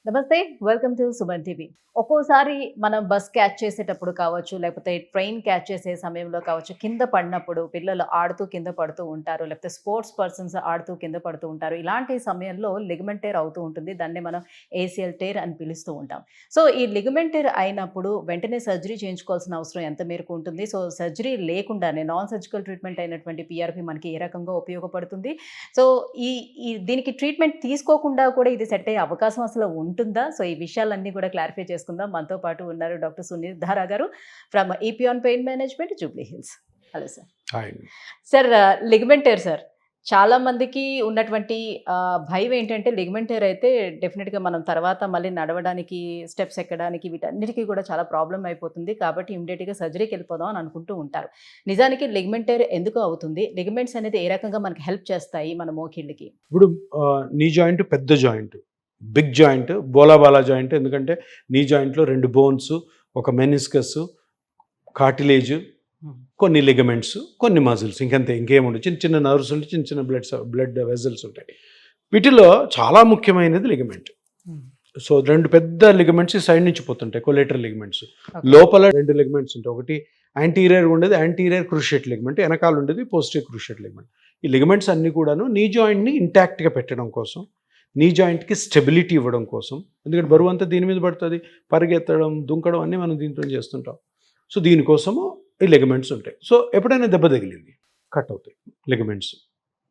నమస్తే, welcome to Suman TV. ఒక్కోసారి మనం బస్ క్యాచ్ చేసేటప్పుడు కావచ్చు, లేకపోతే ట్రైన్ క్యాచ్ చేసే సమయంలో కావచ్చు, కింద పడినప్పుడు పిల్లలు ఆడుతూ కింద పడుతూ ఉంటారు, లేకపోతే స్పోర్ట్స్ పర్సన్స్ ఆడుతూ కింద పడుతూ ఉంటారు. ఇలాంటి సమయంలో లిగమెంట్ టేర్ అవుతూ ఉంటుంది. దాన్ని మనం ఏసీఎల్ టేర్ అని పిలుస్తూ ఉంటాం. సో ఈ లిగమెంట్ టేర్ అయినప్పుడు వెంటనే సర్జరీ చేయించుకోవాల్సిన అవసరం ఎంత మేరకు ఉంటుంది? సో సర్జరీ లేకుండానే నాన్ సర్జికల్ ట్రీట్మెంట్ అయినటువంటి పీఆర్పీ మనకి ఏ రకంగా ఉపయోగపడుతుంది? సో ఈ ఈ దీనికి ట్రీట్మెంట్ తీసుకోకుండా కూడా ఇది సెట్ అయ్యే అవకాశం అసలు ఉంటుందా? సో ఈ విషయాలన్నీ కూడా క్లారిఫై చేసుకుందాం. మనతో పాటు ఉన్నారు డాక్టర్ సునీల్ ధారా గారు from EPN pain management, Jubilee Hills. Hello sir. Hi. Sir, ligament tear sir చాలా మందికి ఉన్నటువంటి భయం ఏంటంటే లిగమెంట్ టేర్ అయితే డెఫినెట్గా మనం తర్వాత మళ్ళీ నడవడానికి, స్టెప్స్ ఎక్కడానికి వీటన్నిటికీ కూడా చాలా ప్రాబ్లం అయిపోతుంది. కాబట్టి ఇమ్మీడియట్గా సర్జరీకి వెళ్ళిపోదాం అని అనుకుంటూ ఉంటారు. నిజానికి లిగమెంట్ టేర్ ఎందుకు అవుతుంది? లిగమెంట్స్ అనేది ఏ రకంగా మనకి హెల్ప్ చేస్తాయి మన మోకిళ్ళకి? ఇప్పుడు నీ జాయింట్ పెద్ద జాయింట్, బిగ్ జాయింట్, బోలాబాలా జాయింట్. ఎందుకంటే నీ జాయింట్లో 2 బోన్స్, ఒక మెనిస్కస్, కార్టిలేజ్, కొన్ని లిగమెంట్స్, కొన్ని మజిల్స్, ఇంకేముండదు. చిన్న చిన్న నర్వ్స్ ఉంటాయి, చిన్న చిన్న బ్లడ్ వెజల్స్ ఉంటాయి. వీటిలో చాలా ముఖ్యమైనది లిగమెంట్. సో 2 పెద్ద లిగమెంట్స్ సైడ్ నుంచి పోతుంటాయి, కొలేటరల్ లిగమెంట్స్. లోపల 2 లిగమెంట్స్ ఉంటాయి. ఒకటి యాంటీరియర్ ఉండేది, యాంటీరియర్ క్రూషియేట్ లిగమెంట్. వెనకాల ఉండేది పోస్టీరియర్ క్రూషియేట్ లిగమెంట్. ఈ లిగమెంట్స్ అన్నీ కూడాను నీ జాయింట్ని ఇంటాక్ట్గా పెట్టడం కోసం, నీ జాయింట్కి స్టెబిలిటీ ఇవ్వడం కోసం. ఎందుకంటే బరువు అంతా దీని మీద పడుతుంది, పరిగెత్తడం, దుంకడం అన్నీ మనం దీంట్లో చేస్తుంటాం. సో దీనికోసము ఈ లిగమెంట్స్ ఉంటాయి. సో ఎప్పుడైనా దెబ్బ తగిలింది కట్ అవుతాయి లిగమెంట్స్.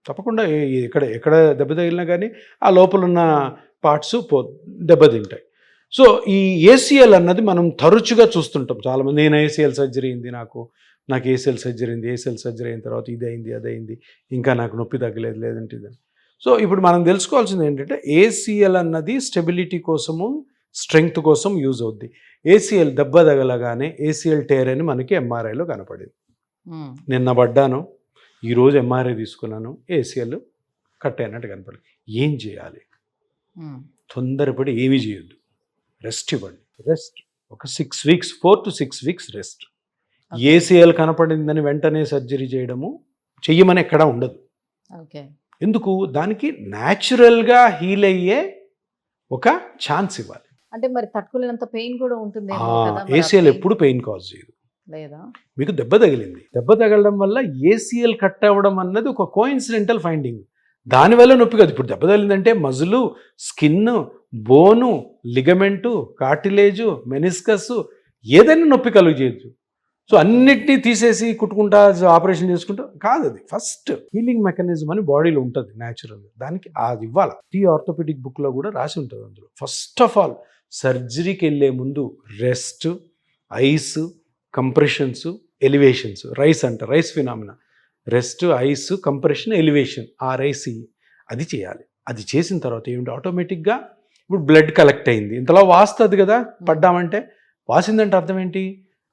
తప్పకుండా ఎక్కడ దెబ్బ తగిలినా కానీ ఆ లోపల ఉన్న పార్ట్స్ దెబ్బతింటాయి. సో ఈ ఏసీఎల్ అన్నది మనం తరచుగా చూస్తుంటాం. చాలామంది నేను ఏసీఎల్ సర్జరీ అయింది, నాకు ఏసీఎల్ సర్జరీ అయింది, ఏసీఎల్ సర్జరీ అయిన తర్వాత ఇది అయింది, అదైంది, ఇంకా నాకు నొప్పి తగ్గలేదు, లేదంటే ఇదని. సో ఇప్పుడు మనం తెలుసుకోవాల్సింది ఏంటంటే ఏసీఎల్ అన్నది స్టెబిలిటీ కోసము, స్ట్రెంగ్త్ కోసం యూజ్ అవుద్ది. ఏసీఎల్ దెబ్బ తగలగానే ఏసీఎల్ టేర్ అని మనకి ఎంఆర్ఐలో కనపడింది. నిన్న పడ్డాను, ఈరోజు ఎంఆర్ఐ తీసుకున్నాను, ఏసీఎల్ కట్ అయినట్టు కనపడింది. ఏం చేయాలి? తొందరపడి ఏమీ చేయొద్దు, రెస్ట్ ఇవ్వండి. రెస్ట్ ఒక 6 weeks, 4 to 6 weeks rest. ACL కనపడిందని వెంటనే సర్జరీ చెయ్యమని ఎక్కడా ఉండదు. ఓకే. ఎందుకు? దానికి న్యాచురల్గా హీల్ అయ్యే ఒక ఛాన్స్ ఇవ్వాలి. అంటే మరి తట్టుకోలేనంత పెయిన్ కూడా ఉంటుంది. ఏసీఎల్ ఎప్పుడు పెయిన్ కాజ్ చేయదు. లేదా మీకు దెబ్బ తగిలింది, దెబ్బ తగలడం వల్ల ఏసీఎల్ కట్ అవ్వడం అన్నది ఒక కోఇన్సిడెంటల్ ఫైండింగ్. దానివల్ల నొప్పి కాదు. ఇప్పుడు దెబ్బ తగిలిందంటే మజిలు, స్కిన్, బోను, లిగమెంటు, కార్టిలేజు, మెనిస్కస్ ఏదైనా నొప్పి కలుగు చేయొచ్చు. సో అన్నిటినీ తీసేసి కుట్టుకుంటా ఆపరేషన్ చేసుకుంటా కాదు. అది ఫస్ట్ హీలింగ్ మెకానిజం అని బాడీలో ఉంటుంది న్యాచురల్గా. దానికి అది ఇవ్వాలి. ఆర్థోపెడిక్ బుక్లో కూడా రాసి ఉంటుంది. అందులో ఫస్ట్ ఆఫ్ ఆల్ సర్జరీకి వెళ్ళే ముందు rest, ice, compressions, elevations. Rice phenomena. Rest, ice, compression, elevation. అది చేయాలి. అది చేసిన తర్వాత ఏమిటి, ఆటోమేటిక్గా ఇప్పుడు బ్లడ్ కలెక్ట్ అయింది. ఇంతలా వాస్తుంది కదా, పడ్డామంటే వాసిందంటే అర్థం ఏంటి,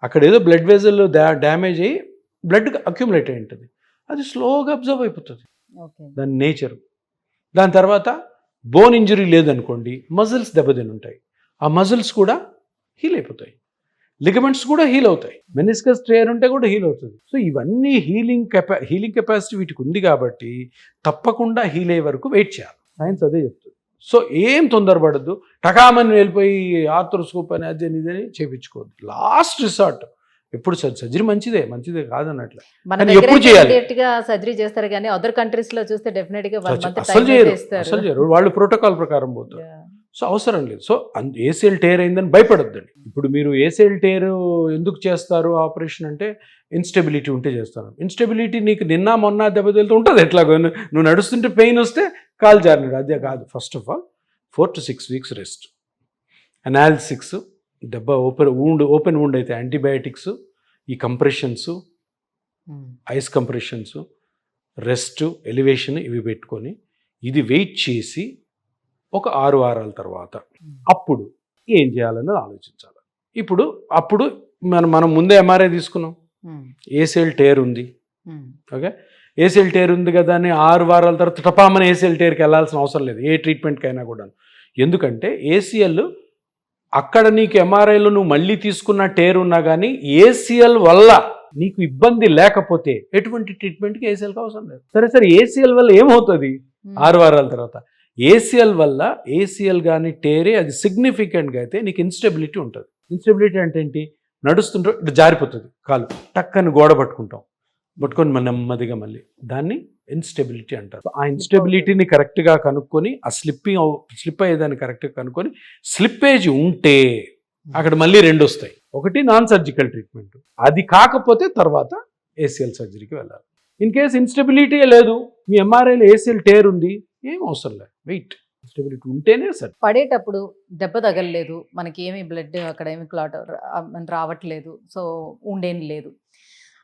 అక్కడ ఏదో బ్లడ్ వెజల్ డ్యామేజ్ అయ్యి బ్లడ్ అక్యుములేట్ అయి ఉంటుంది. అది స్లోగా అబ్జర్వ్ అయిపోతుంది, దాని నేచర్. దాని తర్వాత బోన్ ఇంజరీ లేదనుకోండి, మజిల్స్ దెబ్బతిని ఉంటాయి. ఆ మజిల్స్ కూడా హీల్ అయిపోతాయి, లిగమెంట్స్ కూడా హీల్ అవుతాయి, మెనిస్కస్ టేర్ ఉంటే కూడా హీల్ అవుతుంది. సో ఇవన్నీ హీలింగ్ కెపాసిటీ వీటికి ఉంది కాబట్టి తప్పకుండా హీల్ అయ్యే వరకు వెయిట్ చేయాలి. సైన్స్ అదే చెప్తుంది. సో ఏం తొందరపడద్దు, టకామని వెళ్ళిపోయి ఆర్థ్రోస్కోప్ అని అది ఇదని చేయించుకోవద్దు. Last resort. ఎప్పుడు సర్జరీ మంచిదే కాదన్నట్లు, ఎప్పుడు చేయాలి. సర్జరీ చేస్తారు కానీ అదర్ కంట్రీస్ లో చూస్తే డెఫినెట్ గా అసలు చేయరు. వాళ్ళు ప్రోటోకాల్ ప్రకారం పోతారు. సో అవసరం లేదు. సో ఏసీఎల్ టేర్ అయిందని భయపడొద్దండి. ఇప్పుడు మీరు ఏసీఎల్ టేర్ ఎందుకు చేస్తారు ఆపరేషన్ అంటే, ఇన్స్టెబిలిటీ ఉంటే చేస్తారు. ఇన్స్టెబిలిటీ నీకు నిన్న మొన్న దెబ్బతిల్తూ ఉంటుంది. ఎట్లాగో నువ్వు నడుస్తుంటే పెయిన్ వస్తే కాలు జారినాడు, అదే కాదు. First of all 4 to 6 weeks rest, analgesics, దెబ్బ ఓపెన్ వూండ్ అయితే యాంటీబయాటిక్స్, ఈ compressions, ice compressions, rest, elevation, ఇవి పెట్టుకొని ఇది వెయిట్ చేసి ఒక 6 వారాల తర్వాత అప్పుడు ఏం చేయాలన్నది ఆలోచించాలి. అప్పుడు మనం ముందే ఎంఆర్ఐ తీసుకున్నాం, ఏసీఎల్ టేర్ ఉంది. ఓకే, ఏసీఎల్ టేర్ ఉంది కదా అని 6 వారాల తర్వాత టపామని ఏసీఎల్ టేర్కి వెళ్ళాల్సిన అవసరం లేదు, ఏ ట్రీట్మెంట్కి అయినా కూడా. ఎందుకంటే ఏసీఎల్ అక్కడ నీకు ఎంఆర్ఐలో నువ్వు మళ్ళీ తీసుకున్న టేర్ ఉన్నా కానీ ఏసీఎల్ వల్ల నీకు ఇబ్బంది లేకపోతే ఎటువంటి ట్రీట్మెంట్కి ఏసీఎల్కి అవసరం లేదు. సరే ఏసీఎల్ వల్ల ఏమవుతుంది 6 వారాల తర్వాత, ఏసీఎల్ వల్ల ఏసీఎల్ కానీ టేరే అది సిగ్నిఫికెంట్గా అయితే నీకు ఇన్స్టెబిలిటీ ఉంటుంది. ఇన్స్టెబిలిటీ అంటే ఏంటి? నడుస్తుంటే ఇటు జారిపోతుంది కాలు, టక్కని గోడ పట్టుకొని నెమ్మదిగా మళ్ళీ దాన్ని ఇన్స్టెబిలిటీ అంటారు. ఆ ఇన్స్టెబిలిటీని కరెక్ట్గా కనుక్కొని ఆ స్లిప్ అయ్యేదాన్ని కరెక్ట్గా కనుక్కొని స్లిప్పేజ్ ఉంటే అక్కడ మళ్ళీ 2 వస్తాయి. ఒకటి నాన్ సర్జికల్ ట్రీట్మెంట్, అది కాకపోతే తర్వాత ఏసీఎల్ సర్జరీకి వెళ్ళాలి. ఇన్ కేస్ ఇన్స్టెబిలిటీ లేదు, మీ ఎంఆర్ఐలో ఏసీఎల్ టేర్ ఉంది, ఏం అవసరం లేదు, వెయిట్. ఇన్స్టెబిలిటీ ఉంటేనే సరే. పడేటప్పుడు దెబ్బ తగలలేదు, మనకి ఏమి బ్లడ్ అక్కడ ఏమి క్లాట్ రావట్లేదు, సో ఉండేం లేదు,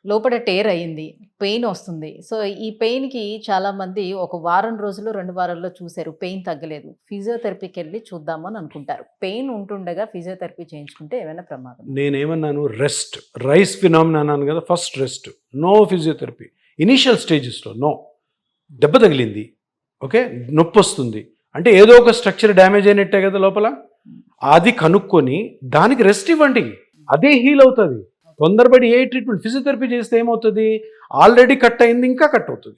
లోపల టేర్ అయ్యింది, పెయిన్ వస్తుంది. సో ఈ పెయిన్కి చాలామంది ఒక వారం రోజులు 2 వారాల్లో చూశారు, పెయిన్ తగ్గలేదు, ఫిజియోథెరపీకి వెళ్ళి చూద్దాము అని అనుకుంటారు. పెయిన్ ఉంటుండగా ఫిజియోథెరపీ చేయించుకుంటే ఏమైనా ప్రమాదం? నేనేమన్నాను, రెస్ట్, రైస్ ఫినామినా అన్నాను కదా. First rest, no physiotherapy initial స్టేజెస్లో, నో. దెబ్బ తగిలింది, ఓకే, నొప్పి వస్తుంది అంటే ఏదో ఒక స్ట్రక్చర్ డ్యామేజ్ అయినట్టే కదా లోపల, అది కనుక్కొని దానికి రెస్ట్ ఇవ్వండి, అదే హీల్ అవుతుంది. తొందరపడి ఏ ట్రీట్మెంట్, ఫిజియోథెరపీ చేస్తే ఏమవుతుంది, ఆల్రెడీ కట్ అయింది ఇంకా కట్ అవుతుంది.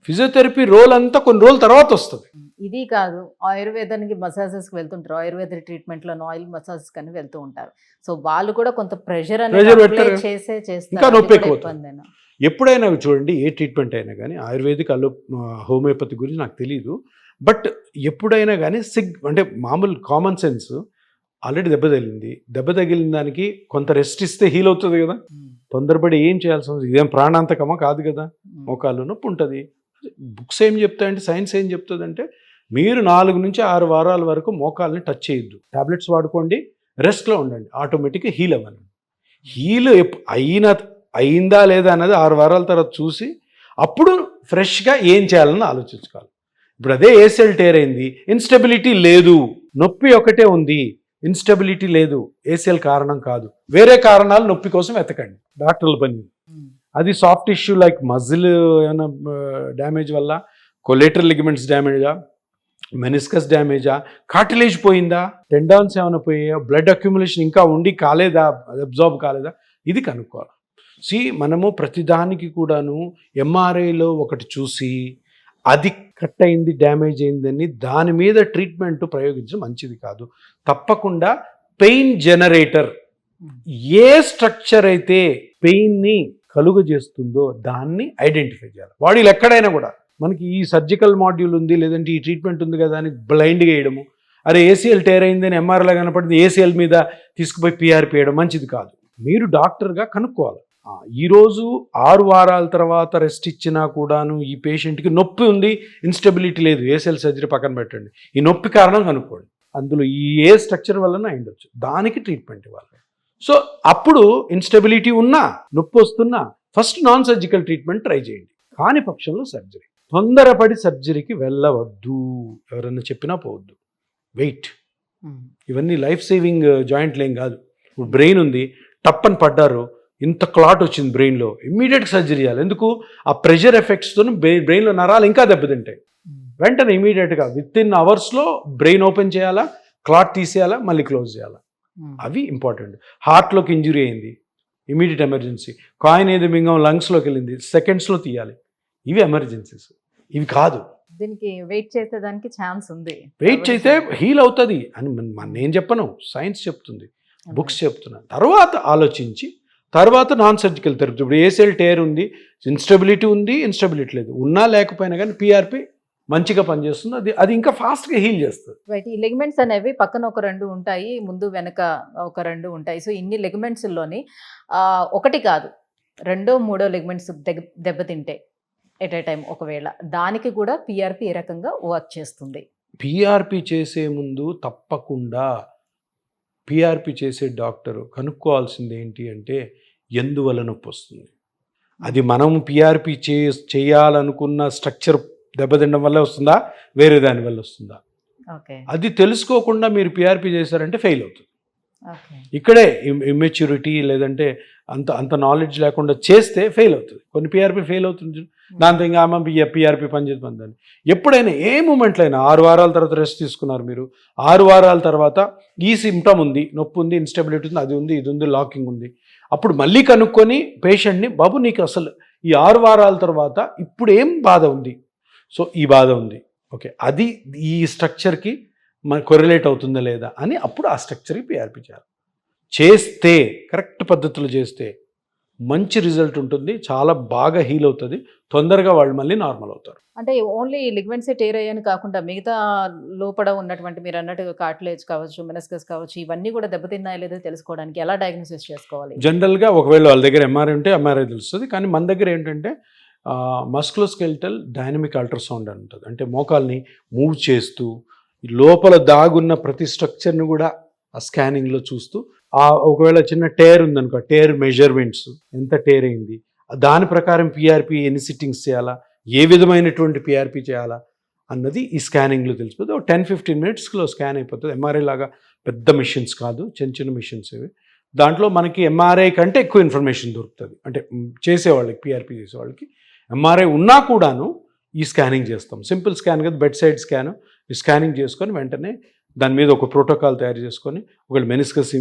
ఫిజియోథెరపీ రోల్ అంతా కొన్ని రోజుల తర్వాత వస్తుంది. ఇది కాదు, ఆయుర్వేదానికి మసాజెస్కి వెళ్తుంటారు, ఆయుర్వేద ట్రీట్మెంట్లో ఆయిల్ మసాజెస్ కానీ వెళ్తూ ఉంటారు. సో వాళ్ళు కూడా కొంత ప్రెషర్ ఇంకా నొప్పి ఎక్కువ. ఎప్పుడైనా చూడండి, ఏ ట్రీట్మెంట్ అయినా కానీ, ఆయుర్వేదిక్ హోమియోపతి గురించి నాకు తెలియదు, బట్ ఎప్పుడైనా కానీ అంటే మామూలు కామన్ సెన్స్, ఆల్రెడీ దెబ్బ తగిలిన దానికి కొంత రెస్ట్ ఇస్తే హీల్ అవుతుంది కదా. తొందరపడి ఏం చేయాల్సి వస్తుంది, ఇదేం ప్రాణాంతకమా కాదు కదా. మోకాళ్ళు నొప్పి ఉంటుంది. బుక్స్ ఏం చెప్తాయంటే, సైన్స్ ఏం చెప్తుందంటే, మీరు 4 నుంచి 6 వారాల వరకు మోకాళ్ళని టచ్ చేయొద్దు, టాబ్లెట్స్ వాడుకోండి, రెస్ట్లో ఉండండి, ఆటోమేటిక్గా హీల్ అవ్వండి. హీల్ అయిందా లేదా అన్నది 6 వారాల తర్వాత చూసి అప్పుడు ఫ్రెష్గా ఏం చేయాలని ఆలోచించుకోవాలి. ఇప్పుడు అదే ఏసీఎల్ టేర్ అయింది, ఇన్స్టెబిలిటీ లేదు, నొప్పి ఒకటే ఉంది, ఇన్స్టెబిలిటీ లేదు, ఏసీఎల్ కారణం కాదు, వేరే కారణాలు నొప్పి కోసం వెతకండి, డాక్టర్ల పని. అది సాఫ్ట్ టిష్యూ లైక్ మజిల్ ఏమైనా డ్యామేజ్ వల్ల, కొలేటరల్ లిగమెంట్స్ డ్యామేజా, మెనిస్కస్ డ్యామేజా, కార్టిలేజ్ పోయిందా, టెండాన్స్ ఏమైనా పోయా, బ్లడ్ అక్యుములేషన్ ఇంకా ఉండి కాలేదా, అబ్జార్బ్ కాలేదా, ఇది కనుక్కోవాలి. మనము ప్రతిదానికి కూడాను ఎంఆర్ఐలో ఒకటి చూసి అది కట్ అయింది, డ్యామేజ్ అయిందని దాని మీద ట్రీట్మెంట్ ప్రయోగించడం మంచిది కాదు. తప్పకుండా పెయిన్ జనరేటర్, ఏ స్ట్రక్చర్ అయితే పెయిన్ని కలుగజేస్తుందో దాన్ని ఐడెంటిఫై చేయాలి. బాడీలో ఎక్కడైనా కూడా మనకి ఈ సర్జికల్ మాడ్యూల్ ఉంది, లేదంటే ఈ ట్రీట్మెంట్ ఉంది కదా అని బ్లైండ్గా వేయడము, అరే ఏసీఎల్ టేర్ అయిందని ఎంఆర్ఐలో కనపడింది ఏసీఎల్ మీద తీసుకుపోయి పిఆర్పి వేయడం మంచిది కాదు. మీరు డాక్టర్గా కనుక్కోవాలి. ఈరోజు 6 వారాల తర్వాత రెస్ట్ ఇచ్చినా కూడాను ఈ పేషెంట్కి నొప్పి ఉంది, ఇన్స్టెబిలిటీ లేదు, ఏసీఎల్ సర్జరీ పక్కన పెట్టండి, ఈ నొప్పి కారణం కనుక్కోండి, అందులో ఏ స్ట్రక్చర్ వలన అయిండొచ్చు, దానికి ట్రీట్మెంట్ ఇవ్వాలి. సో అప్పుడు ఇన్స్టెబిలిటీ ఉన్నా, నొప్పి వస్తున్నా first non surgical treatment try చేయండి, కాని పక్షంలో సర్జరీ. తొందరపడి సర్జరీకి వెళ్ళవద్దు, ఎవరైనా చెప్పినా పోవద్దు, వెయిట్. ఇవన్నీ లైఫ్ సేవింగ్ జాయింట్లు ఏం కాదు. ఇప్పుడు బ్రెయిన్ ఉంది, టప్పని పడ్డారు, ఇంత క్లాట్ వచ్చింది బ్రెయిన్లో, ఇమీడియట్గా సర్జరీ చేయాలి. ఎందుకు? ఆ ప్రెషర్ ఎఫెక్ట్స్తో బ్రెయిన్లో నరాలు ఇంకా దెబ్బతింటాయి. వెంటనే ఇమీడియట్గా విత్-ఇన్ అవర్స్లో బ్రెయిన్ ఓపెన్ చేయాలా, క్లాట్ తీసేయాలా, మళ్ళీ క్లోజ్ చేయాలా, అవి ఇంపార్టెంట్. హార్ట్లోకి ఇంజురీ అయింది, ఇమీడియట్ ఎమర్జెన్సీ. కాయిన్ ఏది మింగం లంగ్స్లోకి వెళ్ళింది, సెకండ్స్లో తీయాలి. ఇవి ఎమర్జెన్సీస్, ఇవి కాదు. దీనికి వెయిట్ చేసేదానికి ఛాన్స్ ఉంది, వెయిట్ చేస్తే హీల్ అవుతుంది అని నేను చెప్పను, సైన్స్ చెప్తుంది, బుక్స్ చెప్తున్నాను. తర్వాత ఆలోచించి తర్వాత నాన్ సర్జికల్ థెరపీ. ఇప్పుడు ఏసీఎల్ టేర్ ఉంది, ఇన్స్టెబిలిటీ లేదు, ఉన్నా లేకపోయినా కానీ పిఆర్పి మంచిగా పనిచేస్తుంది, అది ఇంకా ఫాస్ట్గా హీల్ చేస్తుంది. రైట్. ఈ లెగ్మెంట్స్ అనేవి పక్కన ఒక 2 ఉంటాయి, ముందు వెనక ఒక 2 ఉంటాయి. సో ఇన్ని లెగ్మెంట్స్లోని ఒకటి కాదు 2, 3 లెగ్మెంట్స్ దెబ్బతింటే ఎట్ ఏ టైం, ఒకవేళ దానికి కూడా పిఆర్పి ఏ రకంగా వర్క్ చేస్తుంది? పిఆర్పి చేసే ముందు తప్పకుండా పిఆర్పి చేసే డాక్టరు కనుక్కోవాల్సింది ఏంటి అంటే, ఎందువల్ల నొప్పి వస్తుంది. అది మనం పిఆర్పి చేయాలనుకున్న స్ట్రక్చర్ దెబ్బతినడం వల్ల వస్తుందా, వేరే దాని వల్ల వస్తుందా, అది తెలుసుకోకుండా మీరు పిఆర్పి చేశారంటే ఫెయిల్ అవుతుంది. ఇక్కడే ఇమ్మెచ్యూరిటీ లేదంటే అంత నాలెడ్జ్ లేకుండా చేస్తే ఫెయిల్ అవుతుంది. కొన్ని పిఆర్పి ఫెయిల్ అవుతుంది, దాంతో ఇంకా ఆమె పిఆర్పి పనిచేస్తుందని. ఎప్పుడైనా ఏ మూమెంట్లో అయినా 6 వారాల తర్వాత రెస్ట్ తీసుకున్నారు మీరు, 6 వారాల తర్వాత ఈ సిమ్టమ్ ఉంది, నొప్పి ఉంది, ఇన్స్టెబిలిటీ ఉంది, అది ఉంది, ఇది ఉంది, లాకింగ్ ఉంది, అప్పుడు మళ్ళీ కనుక్కొని పేషెంట్ని, బాబు నీకు అసలు ఈ 6 వారాల తర్వాత ఇప్పుడు ఏం బాధ ఉంది, సో ఈ బాధ ఉంది, ఓకే, అది ఈ స్ట్రక్చర్కి మన కొరిలేట్ అవుతుందా లేదా అని అప్పుడు ఆ స్ట్రక్చర్కి పిఆర్పి చేయాలి. చేస్తే కరెక్ట్ పద్ధతులు చేస్తే మంచి రిజల్ట్ ఉంటుంది, చాలా బాగా హీల్ అవుతుంది, తొందరగా వాళ్ళు మళ్ళీ నార్మల్ అవుతారు. అంటే ఓన్లీ లిగ్మెంట్సే టేర్ అయ్యాను కాకుండా మిగతా లోపల ఉన్నటువంటి మీరు అన్నట్టుగా కార్టిలేజ్ కావచ్చు, మెనిస్కస్ కావచ్చు, ఇవన్నీ కూడా దెబ్బతిన్నాయో లేదో తెలుసుకోవడానికి ఎలా డయాగ్నోసిస్ చేసుకోవాలి? జనరల్గా ఒకవేళ వాళ్ళ దగ్గర ఎంఆర్ఐ ఉంటే ఎంఆర్ఐ తెలుస్తుంది, కానీ మన దగ్గర ఏంటంటే మస్కులోస్కెలిటల్ డైనమిక్ అల్ట్రాసౌండ్ అని ఉంటుంది. అంటే మోకాల్ని మూవ్ చేస్తూ లోపల దాగున్న ప్రతి స్ట్రక్చర్ని కూడా ఆ స్కానింగ్లో చూస్తూ ఒకవేళ చిన్న టేర్ ఉందనుకో, టేర్ మెజర్మెంట్స్ ఎంత టేర్ అయింది, దాని ప్రకారం పిఆర్పి ఎన్ని సిట్టింగ్స్ చేయాలా, ఏ విధమైనటువంటి పిఆర్పి చేయాలా అన్నది ఈ స్కానింగ్లో తెలిసిపోతుంది. ఒక 10-15 మినిట్స్లో స్కాన్ అయిపోతుంది. ఎంఆర్ఐ లాగా పెద్ద మిషన్స్ కాదు, చిన్న చిన్న మిషన్స్ ఇవి. దాంట్లో మనకి ఎంఆర్ఐ కంటే ఎక్కువ ఇన్ఫర్మేషన్ దొరుకుతుంది. అంటే చేసేవాళ్ళకి, పిఆర్పి చేసేవాళ్ళకి ఎంఆర్ఐ ఉన్నా కూడాను ఈ స్కానింగ్ చేస్తాం. సింపుల్ స్కాన్ కదా, బెడ్ సైడ్ స్కాన్. ఈ స్కానింగ్ చేసుకొని వెంటనే దాని మీద ఒక ప్రోటోకాల్ తయారు చేసుకొని, ఒకవేళ మెనిస్కస్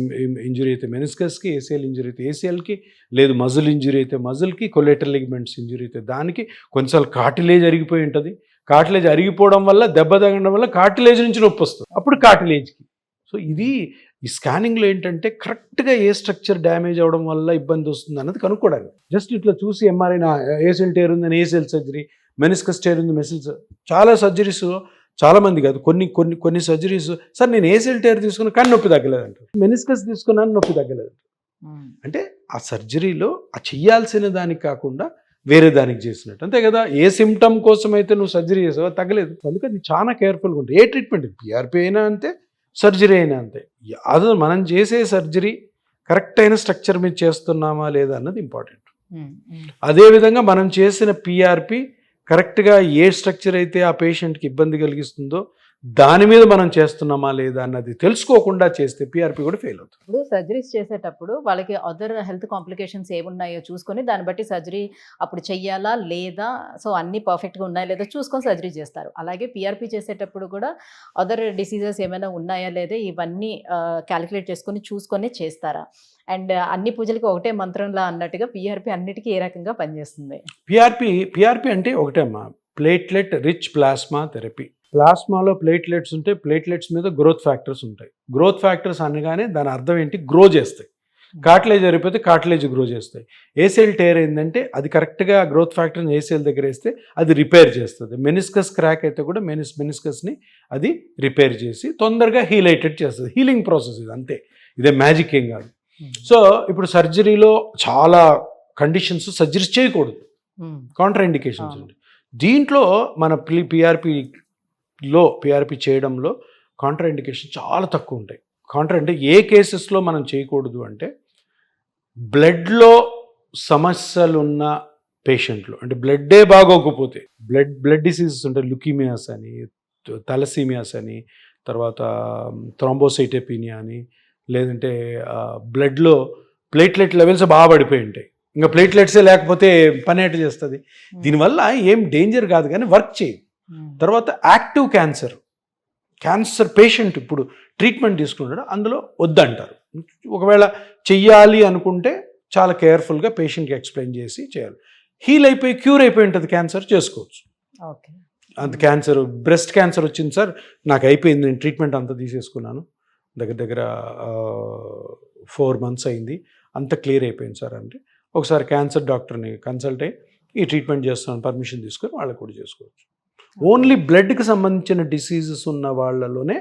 ఇంజురీ అయితే మెనిస్కస్కి, ఏసీఎల్ ఇంజురీ అయితే ఏసీఎల్కి, లేదు మజిల్ ఇంజురీ అయితే మజిల్కి, కొలేటరల్ లిగమెంట్స్ ఇంజురీ అయితే దానికి. కొన్నిసార్లు కార్టిలేజ్ అరిగిపోయి ఉంటుంది. కార్టిలేజ్ అరిగిపోవడం వల్ల, దెబ్బ తగలడం వల్ల కార్టిలేజ్ నుంచి నొప్పి వస్తుంది, అప్పుడు కార్టిలేజ్కి. సో ఇది ఈ స్కానింగ్లో ఏంటంటే కరెక్ట్గా ఏ స్ట్రక్చర్ డ్యామేజ్ అవ్వడం వల్ల ఇబ్బంది వస్తుంది అన్నది కనుక్కోవడానికి. జస్ట్ ఇట్లా చూసి ఎంఆర్ఐ ఏసీఎల్ టేర్ ఉందని ఏసీఎల్ సర్జరీ, మెనిస్కస్ టేర్ ఉంది మెసిల్స్, చాలా సర్జరీస్, చాలామంది కాదు, కొన్ని సర్జరీస్, సార్ నేను ఏసీఎల్ టేర్ తీసుకున్నా కానీ నొప్పి తగ్గలేదంట, మెనిస్కస్ తీసుకున్నాను నొప్పి తగ్గలేదంట. అంటే ఆ సర్జరీలో ఆ చెయ్యాల్సిన దానికి కాకుండా వేరే దానికి చేసినట్టు, అంతే కదా. ఏ సిమ్టమ్ కోసం అయితే నువ్వు సర్జరీ చేసావో తగ్గలేదు, అందుకని చాలా కేర్ఫుల్గా ఉంటుంది. ఏ ట్రీట్మెంట్, పిఆర్పి అయినా అంతే, సర్జరీ అయినా అంతే. అదే మనం చేసే సర్జరీ కరెక్ట్ అయిన స్ట్రక్చర్ మీద చేస్తున్నామా లేదా అన్నది ఇంపార్టెంట్. అదేవిధంగా మనం చేసిన పిఆర్పి కరెక్ట్గా ఏ స్ట్రక్చర్ అయితే ఆ పేషెంట్కి ఇబ్బంది కలిగిస్తుందో దాని మీద మనం చేస్తున్నామా లేదా అన్నది తెలుసుకోకుండా చేస్తే పిఆర్పి కూడా ఫెయిల్ అవుతుంది. ఇప్పుడు సర్జరీస్ చేసేటప్పుడు వాళ్ళకి అదర్ హెల్త్ కాంప్లికేషన్స్ ఏమున్నాయో చూసుకొని దాన్ని బట్టి సర్జరీ అప్పుడు చెయ్యాలా లేదా, సో అన్నీ పర్ఫెక్ట్గా ఉన్నాయా లేదా చూసుకొని సర్జరీ చేస్తారు. అలాగే పిఆర్పి చేసేటప్పుడు కూడా అదర్ డిసీజెస్ ఏమైనా ఉన్నాయా లేదా ఇవన్నీ క్యాలిక్యులేట్ చేసుకొని చూసుకొని చేస్తారా? అండ్ అన్ని పూజలకి ఒకటే మంత్రంలా అన్నట్టుగా పిఆర్పి అన్నిటికీ ఏ రకంగా పనిచేస్తుంది? పిఆర్పి అంటే ఒకటే అమ్మా, ప్లేట్లెట్ రిచ్ ప్లాస్మా థెరపీ. ప్లాస్మాలో ప్లేట్లెట్స్ ఉంటాయి, ప్లేట్లెట్స్ మీద గ్రోత్ ఫ్యాక్టర్స్ ఉంటాయి. గ్రోత్ ఫ్యాక్టర్స్ అనగానే దాని అర్థం ఏంటి, గ్రో చేస్తాయి. కార్టిలేజ్ జరిగిపోతే కార్టిలేజ్ గ్రో చేస్తాయి. ఏసీఎల్ టేర్ అయిందంటే అది కరెక్ట్గా గ్రోత్ ఫ్యాక్టర్ని ఏసీఎల్ దగ్గర వేస్తే అది రిపేర్ చేస్తుంది. మెనిస్కస్ క్రాక్ అయితే కూడా మెనిస్కస్ని అది రిపేర్ చేసి తొందరగా హీలైటెడ్ చేస్తుంది. హీలింగ్ ప్రాసెస్ ఇది, అంతే, ఇదే మ్యాజిక్ ఏం కాదు. సో ఇప్పుడు సర్జరీలో చాలా కండిషన్స్ సర్జరీస్ చేయకూడదు, కాంట్రా ఇండికేషన్స్ ఉంటాయి. దీంట్లో మన పిఆర్పి చేయడంలో కాంట్రా ఇండికేషన్ చాలా తక్కువ ఉంటాయి. కాంట్రా అంటే ఏ కేసెస్లో మనం చేయకూడదు అంటే, బ్లడ్లో సమస్యలున్న పేషెంట్లు, అంటే బ్లడ్డే బాగోకపోతే, బ్లడ్ డిసీజెస్ ఉంటాయి, లుకీమియాస్ అని, థాలసీమియాస్ అని, తర్వాత థ్రాంబోసైటోపెనియా అని, లేదంటే బ్లడ్లో ప్లేట్లెట్ లెవెల్స్ బాగా పడిపోయి ఉంటాయి. ఇంకా ప్లేట్లెట్సే లేకపోతే పని ఎట్ట చేస్తుంది. దీనివల్ల ఏం డేంజర్ కాదు కానీ వర్క్ చేయదు. తర్వాత యాక్టివ్ క్యాన్సర్ పేషెంట్ ఇప్పుడు ట్రీట్మెంట్ తీసుకుంటాడు, అందులో వద్దంటారు. ఒకవేళ చెయ్యాలి అనుకుంటే చాలా కేర్ఫుల్గా పేషెంట్కి ఎక్స్ప్లెయిన్ చేసి చేయాలి. హీల్ అయిపోయి క్యూర్ అయిపోయి ఉంటుంది క్యాన్సర్, చేసుకోవచ్చు. ఓకే, అంత క్యాన్సర్, బ్రెస్ట్ క్యాన్సర్ వచ్చింది సార్, నాకు అయిపోయింది, నేను ట్రీట్మెంట్ అంతా తీసేసుకున్నాను, దగ్గర 4 months అయింది, అంత క్లియర్ అయిపోయింది సార్ అంటే ఒకసారి క్యాన్సర్ డాక్టర్ని కన్సల్ట్ అయ్యి ఈ ట్రీట్మెంట్ చేస్తున్నాను పర్మిషన్ తీసుకొని వాళ్ళకు కూడా చేసుకోవచ్చు. ఓన్లీ బ్లడ్కి సంబంధించిన డిసీజెస్ ఉన్న వాళ్ళలోనే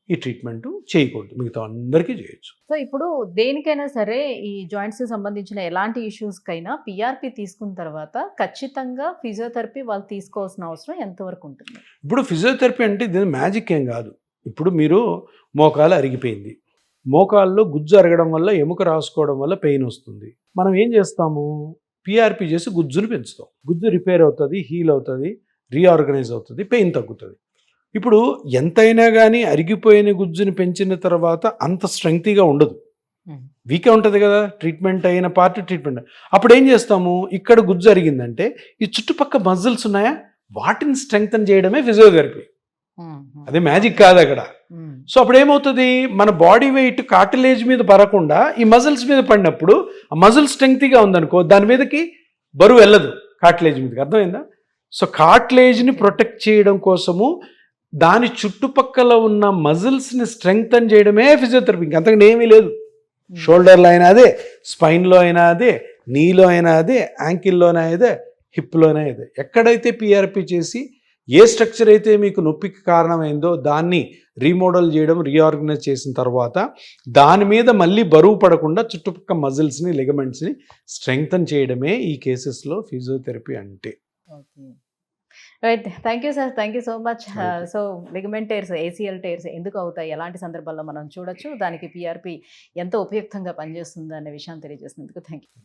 ఈ ట్రీట్మెంట్ చేయకూడదు, మిగతా అందరికీ చేయొచ్చు. సో ఇప్పుడు దేనికైనా సరే ఈ జాయింట్స్కి సంబంధించిన ఎలాంటి ఇష్యూస్కైనా పిఆర్పి తీసుకున్న తర్వాత ఖచ్చితంగా ఫిజియోథెరపీ వాళ్ళు తీసుకోవాల్సిన అవసరం ఎంతవరకు ఉంటుంది? ఇప్పుడు ఫిజియోథెరపీ అంటే ఇది మ్యాజిక్ ఏం కాదు. ఇప్పుడు మీరు మోకాలు అరిగిపోయింది, మోకాల్లో గుజ్జు అరగడం వల్ల ఎముక రాసుకోవడం వల్ల పెయిన్ వస్తుంది. మనం ఏం చేస్తాము, పిఆర్పి చేసి గుజ్జును పెంచుతాం. గుజ్జు రిపేర్ అవుతుంది, హీల్ అవుతుంది, రీఆర్గనైజ్ అవుతుంది, పెయిన్ తగ్గుతుంది. ఇప్పుడు ఎంతైనా కానీ అరిగిపోయిన గుజ్జుని పెంచిన తర్వాత అంత స్ట్రెంగ్తీగా ఉండదు, వీకే ఉంటుంది కదా. ట్రీట్మెంట్ అయిన పార్ట్ ట్రీట్మెంట్. అప్పుడు ఏం చేస్తాము, ఇక్కడ గుజ్జు అరిగిందంటే ఈ చుట్టుపక్కల మజిల్స్ ఉన్నాయా, వాటిని స్ట్రెంగ్తన్ చేయడమే ఫిజియోథెరపీ. అదే మ్యాజిక్ కాదు అక్కడ. సో అప్పుడు ఏమవుతుంది, మన బాడీ వెయిట్ కార్టిలేజ్ మీద పడకుండా ఈ మజిల్స్ మీద పడినప్పుడు ఆ మజిల్ స్ట్రెంగ్తీగా ఉందనుకో, దాని మీదకి బరువు వెళ్ళదు కార్టిలేజ్ మీదకి, అర్థమైందా? సో కార్ట్లేజ్ని ప్రొటెక్ట్ చేయడం కోసము దాని చుట్టుపక్కల ఉన్న మజిల్స్ని స్ట్రెంగ్తన్ చేయడమే ఫిజియోథెరపీ, ఇంకంతకంటే ఏమీ లేదు. షోల్డర్లో అయినా అదే, స్పైన్లో అయినా అదే, నీలో అయినా అదే, యాంకిల్లోనే అదే, హిప్లోనే అదే. ఎక్కడైతే పిఆర్పి చేసి ఏ స్ట్రక్చర్ అయితే మీకు నొప్పికి కారణమైందో దాన్ని రీమోడల్ చేయడం, రీఆర్గనైజ్ చేసిన తర్వాత దాని మీద మళ్ళీ బరువు పడకుండా చుట్టుపక్కల మజిల్స్ని, లిగమెంట్స్ని స్ట్రెంగ్తన్ చేయడమే ఈ కేసెస్లో ఫిజియోథెరపీ అంటే. Okay, right. Thank you sir, thank you so much. Okay. So ligament tyres, ACL tyres ఎందుకు అవుతాయి, ఎలాంటి సందర్భాల్లో మనం చూడొచ్చు, దానికి పిఆర్పి ఎంత ఉపయుక్తంగా పనిచేస్తుంది అనే విషయాన్ని తెలియజేసినందుకు థ్యాంక్ యూ.